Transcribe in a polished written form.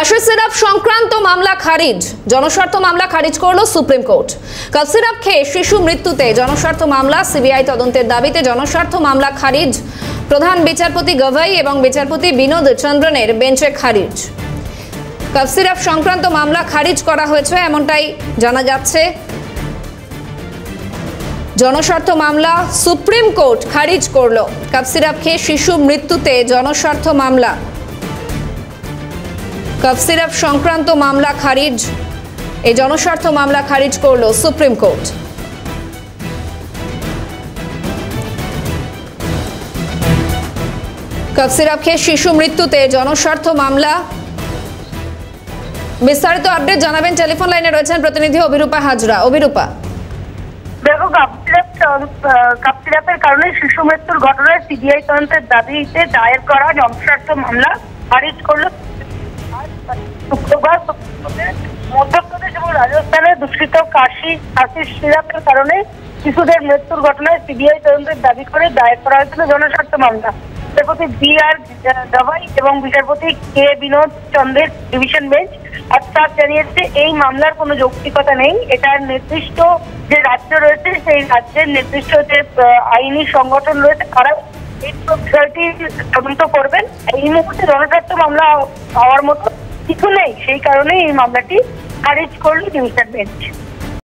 কাশি syrup সংক্রান্ত মামলা খারিজ, জনস্বার্থ মামলা খারিজ করলো সুপ্রিম কোর্ট। কাপ সিরাপ খেয়ে শিশু মৃত্যুতে জনস্বার্থ মামলা, সিবিআই তদন্তের দাবিতে জনস্বার্থ মামলা খারিজ। প্রধান বিচারপতি গভাই এবং বিচারপতি বিনোদ চন্দ্রনের বেঞ্চে খারিজ। কাপ সিরাপ সংক্রান্ত মামলা খারিজ করা হয়েছে এমনটাই জানা যাচ্ছে। জনস্বার্থ মামলা সুপ্রিম কোর্ট খারিজ করলো। কাপ সিরাপ খেয়ে শিশু মৃত্যুতে জনস্বার্থ মামলা, কাপ সিরাপ সংক্রান্ত মামলা খারিজ। এই জনস্বার্থ মামলা খারিজ করলো সুপ্রিম কোর্ট। কাপ সিরাপ খেয়ে শিশু মৃত্যুতে জনস্বার্থ মামলা। বিস্তারিত আপডেট জানাবেন, টেলিফোন লাইনে রয়েছেন প্রতিনিধি অভিরূপা হাজরা। অভিরূপা, দেখো, কাপ সিরাপের কারণে শিশু মৃত্যুর ঘটনায় সিবিআই তদন্তের দাবিতে দায়ের করা জনস্বার্থ মামলা খারিজ করল শুক্রবার। মধ্যপ্রদেশ এবং রাজস্থানে দূষিত কাশির সিরাপের কারণে শিশুদের মৃত্যুর ঘটনায় সিবিআই তদন্তের দাবি করে দায়ের করা হয়েছিল জনস্বার্থ মামলা। বিচারপতি বি.আর. গভাই এবং বিচারপতি কে. বিনোদ চন্দ্রের ডিভিশন বেঞ্চ আজ জানিয়েছে এই মামলার কোনো যৌক্তিকতা নেই। এটার নির্দিষ্ট যে রাজ্য রয়েছে সেই রাজ্যের নির্দিষ্ট যে আইনি সংগঠন রয়েছে তারা এই বিষয়টি তদন্ত করবেন। এই মুহূর্তে জনস্বার্থ মামলা হওয়ার মতো কিছু নেই, সেই কারণে এই মামলাটি খারিজ করল ডিভিশন বেঞ্চ।